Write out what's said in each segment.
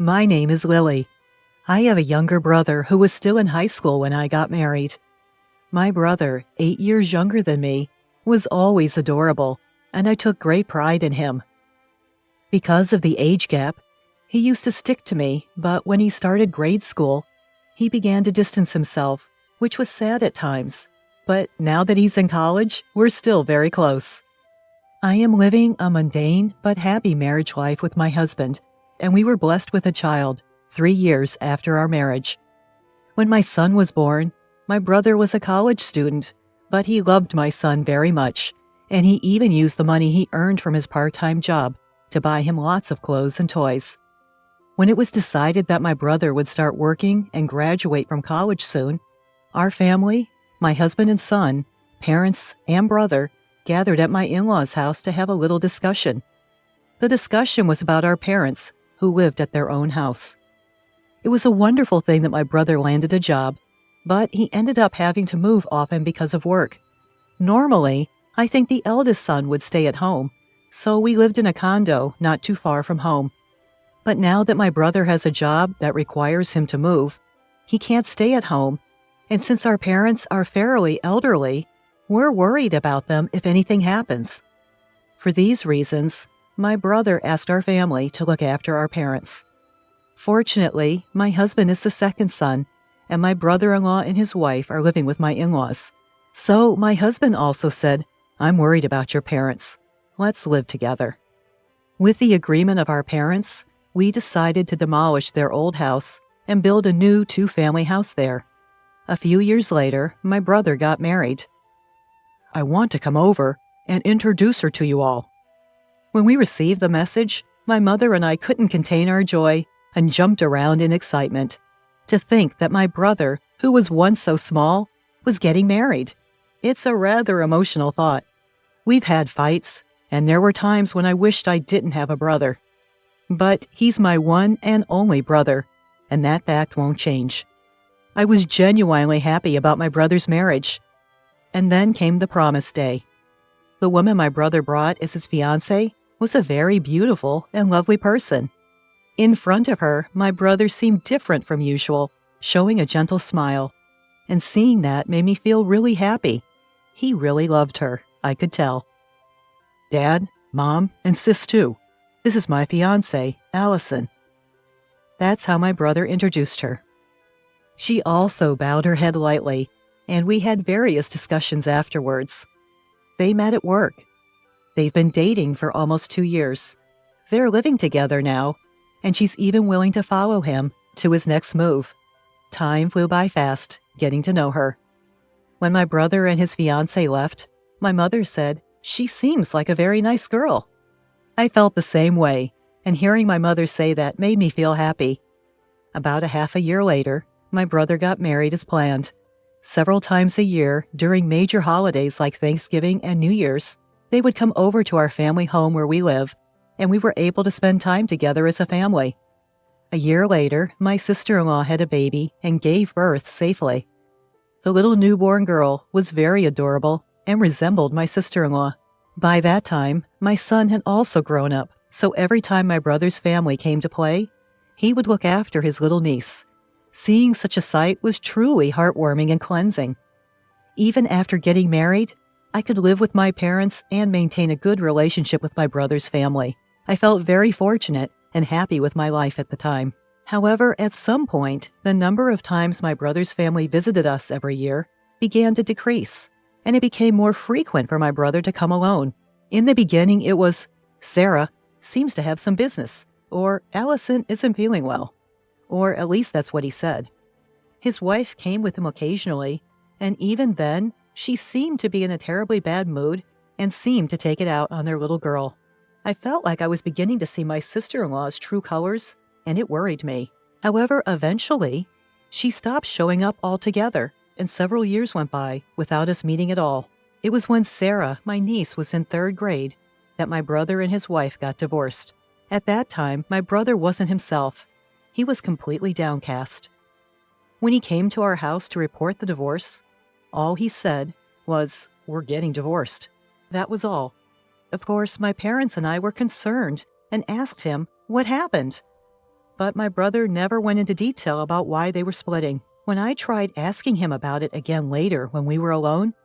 My name is Lily. I have a younger brother who was still in high school when I got married. My brother, 8 years younger than me, was always adorable, and I took great pride in him. Because of the age gap, he used to stick to me, but when he started grade school, he began to distance himself, which was sad at times. But now that he's in college, we're still very close. I am living a mundane but happy marriage life with my husband, and we were blessed with a child 3 years after our marriage. When my son was born, my brother was a college student, but he loved my son very much, and he even used the money he earned from his part-time job to buy him lots of clothes and toys. When it was decided that my brother would start working and graduate from college soon, our family, my husband and son, parents, and brother gathered at my in-laws' house to have a little discussion. The discussion was about our parents, who lived at their own house. It was a wonderful thing that my brother landed a job, but he ended up having to move often because of work. Normally, I think the eldest son would stay at home, so we lived in a condo not too far from home. But now that my brother has a job that requires him to move, he can't stay at home, and since our parents are fairly elderly, we're worried about them if anything happens. For these reasons, my brother asked our family to look after our parents. Fortunately, my husband is the second son, and my brother-in-law and his wife are living with my in-laws. So my husband also said, "I'm worried about your parents. Let's live together." With the agreement of our parents, we decided to demolish their old house and build a new 2-family house there. A few years later, my brother got married. "I want to come over and introduce her to you all." When we received the message, my mother and I couldn't contain our joy and jumped around in excitement. To think that my brother, who was once so small, was getting married. It's a rather emotional thought. We've had fights, and there were times when I wished I didn't have a brother. But he's my one and only brother, and that fact won't change. I was genuinely happy about my brother's marriage. And then came the promise day. The woman my brother brought as his fiancée was a very beautiful and lovely person. In front of her, my brother seemed different from usual, showing a gentle smile. And seeing that made me feel really happy. He really loved her, I could tell. "Dad, Mom, and Sis too. This is my fiancée, Allison." That's how my brother introduced her. She also bowed her head lightly, and we had various discussions afterwards. They met at work. They've been dating for almost 2 years. They're living together now, and she's even willing to follow him to his next move. Time flew by fast, getting to know her. When my brother and his fiancée left, my mother said, "She seems like a very nice girl." I felt the same way, and hearing my mother say that made me feel happy. About a half a year later, my brother got married as planned. Several times a year, during major holidays like Thanksgiving and New Year's, they would come over to our family home where we live, and we were able to spend time together as a family. A year later, my sister-in-law had a baby and gave birth safely. The little newborn girl was very adorable and resembled my sister-in-law. By that time, my son had also grown up, so every time my brother's family came to play, he would look after his little niece. Seeing such a sight was truly heartwarming and cleansing. Even after getting married, I could live with my parents and maintain a good relationship with my brother's family. I felt very fortunate and happy with my life at the time. However, at some point, the number of times my brother's family visited us every year began to decrease, and it became more frequent for my brother to come alone. In the beginning, it was, "Sarah seems to have some business," or "Allison isn't feeling well," or at least that's what he said. His wife came with him occasionally, and even then, she seemed to be in a terribly bad mood and seemed to take it out on their little girl. I felt like I was beginning to see my sister-in-law's true colors, and it worried me. However, eventually, she stopped showing up altogether, and several years went by without us meeting at all. It was when Sarah, my niece, was in 3rd grade that my brother and his wife got divorced. At that time, my brother wasn't himself. He was completely downcast. When he came to our house to report the divorce, all he said was, "We're getting divorced." That was all. Of course, my parents and I were concerned and asked him what happened. but my brother never went into detail about why they were splitting. When I tried asking him about it again later when we were alone,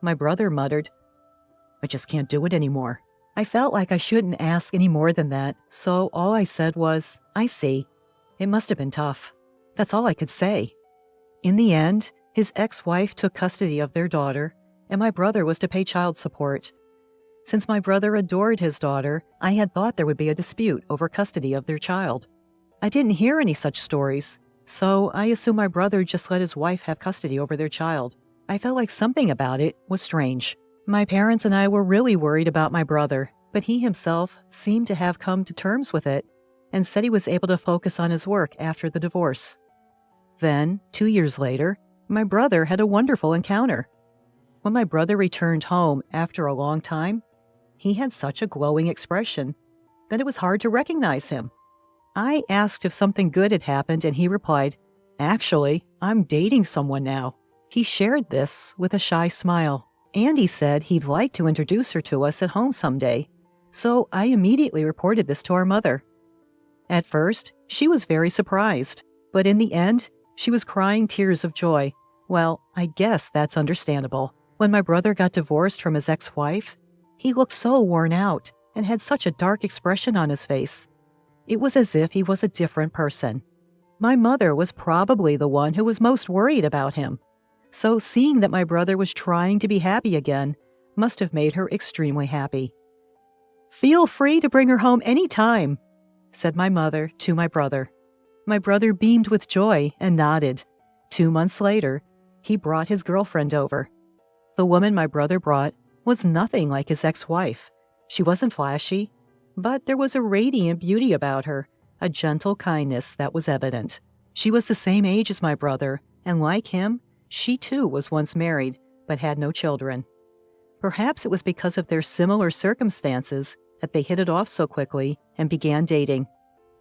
my brother muttered, "I just can't do it anymore." I felt like I shouldn't ask any more than that, so all I said was, "I see. It must have been tough." That's all I could say. In the end, his ex-wife took custody of their daughter, and my brother was to pay child support. Since my brother adored his daughter, I had thought there would be a dispute over custody of their child. I didn't hear any such stories, so I assumed my brother just let his wife have custody over their child. I felt like something about it was strange. My parents and I were really worried about my brother, but he himself seemed to have come to terms with it and said he was able to focus on his work after the divorce. Then, 2 years later, my brother had a wonderful encounter. When my brother returned home after a long time, he had such a glowing expression that it was hard to recognize him. I asked if something good had happened, and he replied, "Actually, I'm dating someone now." He shared this with a shy smile, and he said he'd like to introduce her to us at home someday. So I immediately reported this to our mother. At first, she was very surprised, but in the end, she was crying tears of joy. Well, I guess that's understandable. When my brother got divorced from his ex-wife, he looked so worn out and had such a dark expression on his face. It was as if he was a different person. My mother was probably the one who was most worried about him. So seeing that my brother was trying to be happy again must have made her extremely happy. "Feel free to bring her home any time," said my mother to my brother. My brother beamed with joy and nodded. 2 months later, he brought his girlfriend over. The woman my brother brought was nothing like his ex-wife. She wasn't flashy, but there was a radiant beauty about her, a gentle kindness that was evident. She was the same age as my brother, and like him, she too was once married, but had no children. Perhaps it was because of their similar circumstances that they hit it off so quickly and began dating.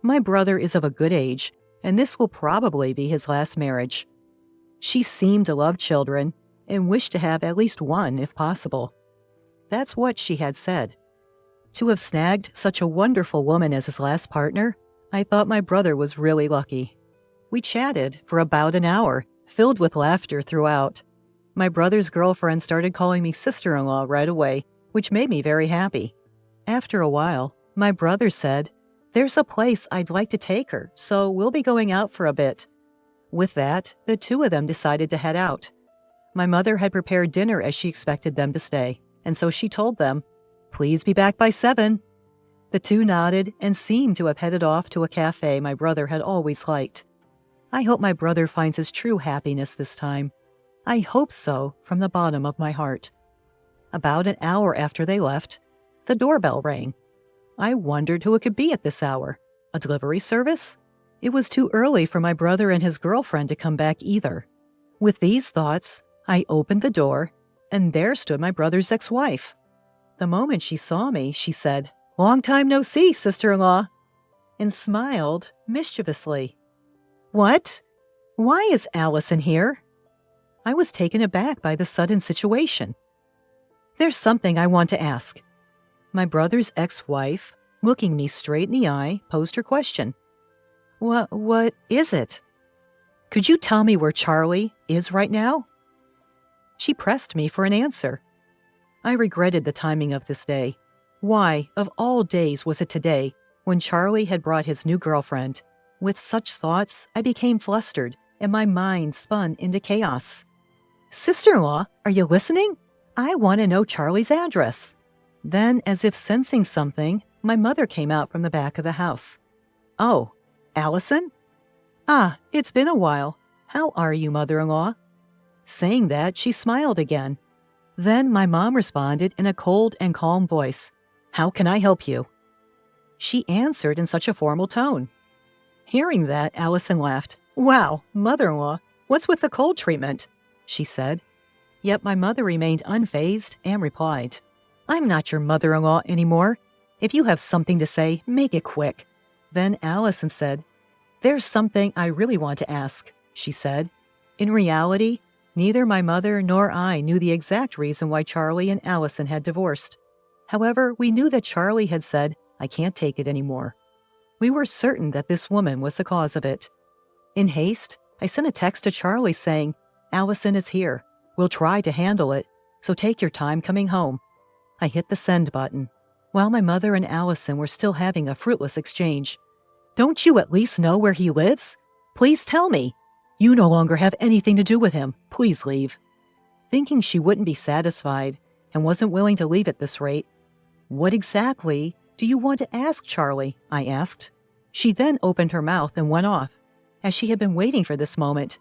My brother is of a good age, and this will probably be his last marriage. She seemed to love children and wished to have at least one if possible. That's what she had said. To have snagged such a wonderful woman as his last partner, I thought my brother was really lucky. We chatted for about an hour, filled with laughter throughout. My brother's girlfriend started calling me sister-in-law right away, which made me very happy. After a while, my brother said, "There's a place I'd like to take her, so we'll be going out for a bit." With that, the two of them decided to head out. My mother had prepared dinner as she expected them to stay, and so she told them, "Please be back by 7. The two nodded and seemed to have headed off to a cafe my brother had always liked. I hope my brother finds his true happiness this time. I hope so from the bottom of my heart. About an hour after they left, the doorbell rang. I wondered who it could be at this hour. A delivery service? It was too early for my brother and his girlfriend to come back either. With these thoughts, I opened the door, and there stood my brother's ex-wife. The moment she saw me, she said, "Long time no see, sister-in-law," and smiled mischievously. "What? Why is Allison here?" I was taken aback by the sudden situation. "There's something I want to ask." My brother's ex-wife, looking me straight in the eye, posed her question. What is it? "Could you tell me where Charlie is right now?" She pressed me for an answer. I regretted the timing of this day. Why, of all days, was it today, when Charlie had brought his new girlfriend? With such thoughts, I became flustered, and my mind spun into chaos. "Sister-in-law, are you listening? I want to know Charlie's address." Then, as if sensing something, my mother came out from the back of the house. "Oh, Allison? Ah, it's been a while. How are you, mother-in-law?" Saying that, she smiled again. Then my mom responded in a cold and calm voice. "How can I help you?" She answered in such a formal tone. Hearing that, Allison laughed. "Wow, mother-in-law, what's with the cold treatment?" she said. Yet my mother remained unfazed and replied, "I'm not your mother-in-law anymore. If you have something to say, make it quick." Then Allison said, "There's something I really want to ask," she said. In reality, neither my mother nor I knew the exact reason why Charlie and Allison had divorced. However, we knew that Charlie had said, "I can't take it anymore." We were certain that this woman was the cause of it. In haste, I sent a text to Charlie saying, "Allison is here. We'll try to handle it, so take your time coming home." I hit the send button, while my mother and Allison were still having a fruitless exchange. "Don't you at least know where he lives? Please tell me. You no longer have anything to do with him. Please leave." Thinking she wouldn't be satisfied and wasn't willing to leave at this rate, "What exactly do you want to ask, Charlie?" I asked. She then opened her mouth and went off, as she had been waiting for this moment.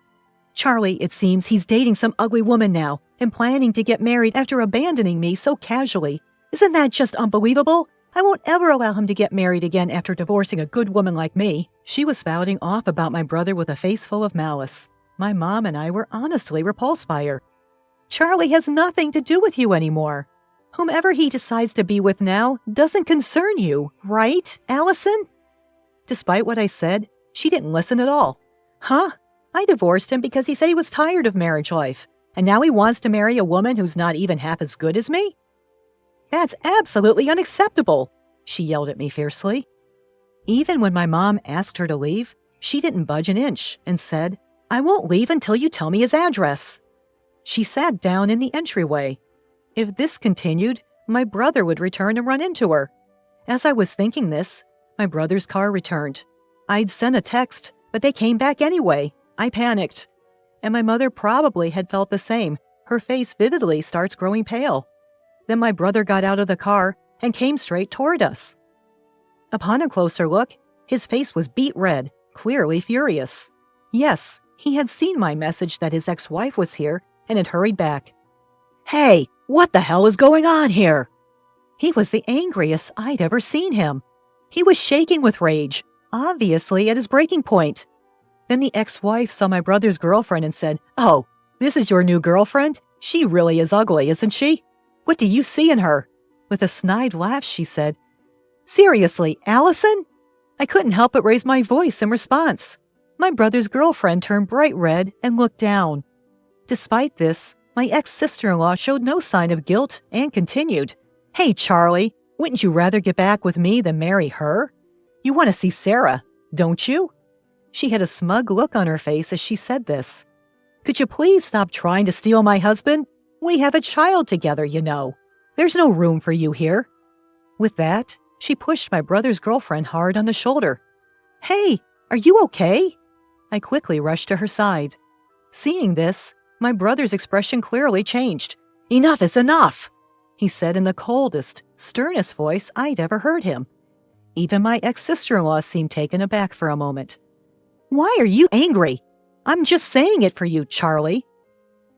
"Charlie, it seems he's dating some ugly woman now and planning to get married after abandoning me so casually. Isn't that just unbelievable? I won't ever allow him to get married again after divorcing a good woman like me." She was spouting off about my brother with a face full of malice. My mom and I were honestly repulsed by her. "Charlie has nothing to do with you anymore. Whomever he decides to be with now doesn't concern you, right, Allison?" Despite what I said, she didn't listen at all. "Huh? I divorced him because he said he was tired of marriage life, and now he wants to marry a woman who's not even half as good as me? That's absolutely unacceptable," she yelled at me fiercely. Even when my mom asked her to leave, she didn't budge an inch and said, "I won't leave until you tell me his address." She sat down in the entryway. If this continued, my brother would return and run into her. As I was thinking this, my brother's car returned. I'd sent a text, but they came back anyway. I panicked. And my mother probably had felt the same. Her face vividly starts growing pale. Then my brother got out of the car and came straight toward us. Upon a closer look, his face was beet red, clearly furious. Yes, he had seen my message that his ex-wife was here and had hurried back. "Hey, what the hell is going on here?" He was the angriest I'd ever seen him. He was shaking with rage, obviously at his breaking point. Then the ex-wife saw my brother's girlfriend and said, "Oh, this is your new girlfriend? She really is ugly, isn't she? What do you see in her?" With a snide laugh, she said, "Seriously, Allison?" I couldn't help but raise my voice in response. My brother's girlfriend turned bright red and looked down. Despite this, my ex-sister-in-law showed no sign of guilt and continued, "Hey, Charlie, wouldn't you rather get back with me than marry her? You want to see Sarah, don't you?" She had a smug look on her face as she said this. "Could you please stop trying to steal my husband? We have a child together, you know. There's no room for you here." With that, she pushed my brother's girlfriend hard on the shoulder. "Hey, are you okay?" I quickly rushed to her side. Seeing this, my brother's expression clearly changed. "Enough is enough," he said in the coldest, sternest voice I'd ever heard him. Even my ex-sister-in-law seemed taken aback for a moment. "Why are you angry? I'm just saying it for you, Charlie.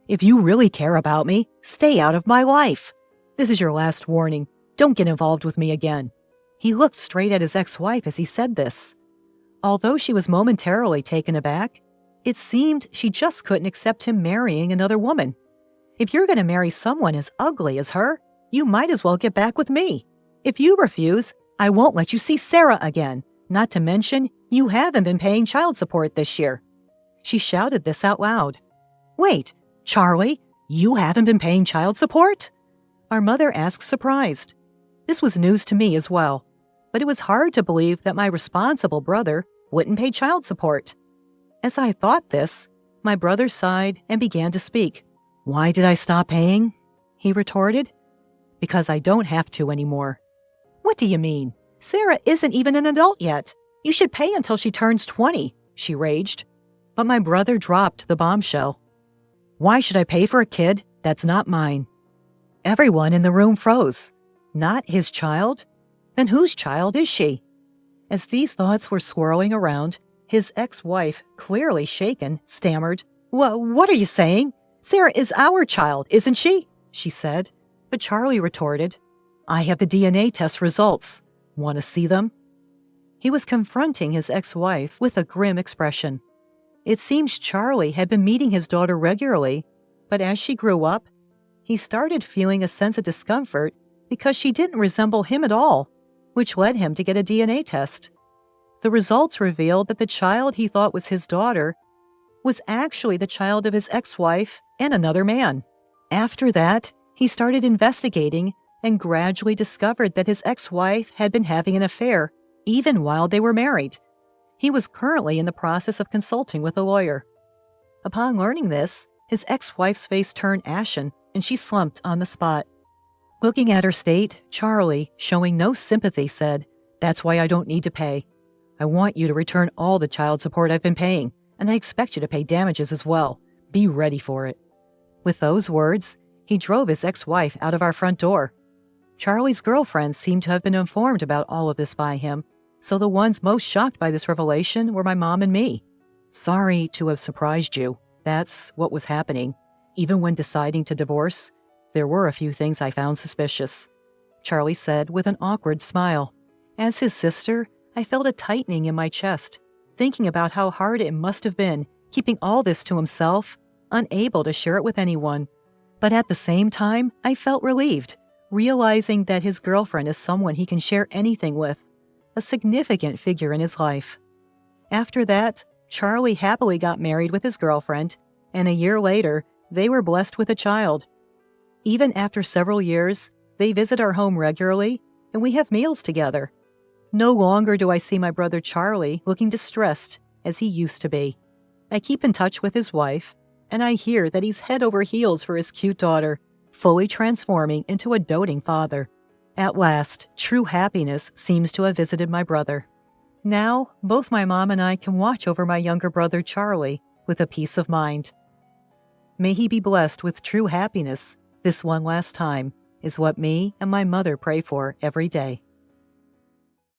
If you really care about me, stay out of my life. This is your last warning. Don't get involved with me again." He looked straight at his ex-wife as he said this. Although she was momentarily taken aback, it seemed she just couldn't accept him marrying another woman. If you're going to marry someone as ugly as her, you might as well get back with me. If you refuse, I won't let you see Sarah again. Not to mention, you haven't been paying child support this year. She shouted this out loud. "Wait, Charlie, you haven't been paying child support?" Our mother asked, surprised. This was news to me as well, but it was hard to believe that my responsible brother wouldn't pay child support. As I thought this, my brother sighed and began to speak. "Why did I stop paying?" he retorted. "Because I don't have to anymore." "What do you mean? Sarah isn't even an adult yet. You should pay until she turns 20, she raged. But my brother dropped the bombshell. "Why should I pay for a kid that's not mine?" Everyone in the room froze. Not his child? Then whose child is she? As these thoughts were swirling around, his ex-wife, clearly shaken, stammered, What are you saying? Sarah is our child, isn't she?" she said. But Charlie retorted, "I have the DNA test results. Want to see them?" He was confronting his ex-wife with a grim expression. It seems Charlie had been meeting his daughter regularly, but as she grew up, he started feeling a sense of discomfort because she didn't resemble him at all, which led him to get a DNA test. The results revealed that the child he thought was his daughter was actually the child of his ex-wife and another man. After that, he started investigating and gradually discovered that his ex-wife had been having an affair, even while they were married. He was currently in the process of consulting with a lawyer. Upon learning this, his ex-wife's face turned ashen and she slumped on the spot. Looking at her state, Charlie, showing no sympathy, said, "That's why I don't need to pay. I want you to return all the child support I've been paying, and I expect you to pay damages as well. Be ready for it." With those words, he drove his ex-wife out of our front door. Charlie's girlfriends seemed to have been informed about all of this by him, so the ones most shocked by this revelation were my mom and me. Sorry to have surprised you. That's what was happening. Even when deciding to divorce, there were a few things I found suspicious, Charlie said with an awkward smile. As his sister, I felt a tightening in my chest, thinking about how hard it must have been keeping all this to himself, unable to share it with anyone. But at the same time, I felt relieved, realizing that his girlfriend is someone he can share anything with, a significant figure in his life. After that, Charlie happily got married with his girlfriend, and a year later, they were blessed with a child. Even after several years, they visit our home regularly, and we have meals together. No longer do I see my brother Charlie looking distressed as he used to be. I keep in touch with his wife, and I hear that he's head over heels for his cute daughter, fully transforming into a doting father. At last, true happiness seems to have visited my brother. Now, both my mom and I can watch over my younger brother Charlie with a peace of mind. May he be blessed with true happiness this one last time, is what me and my mother pray for every day.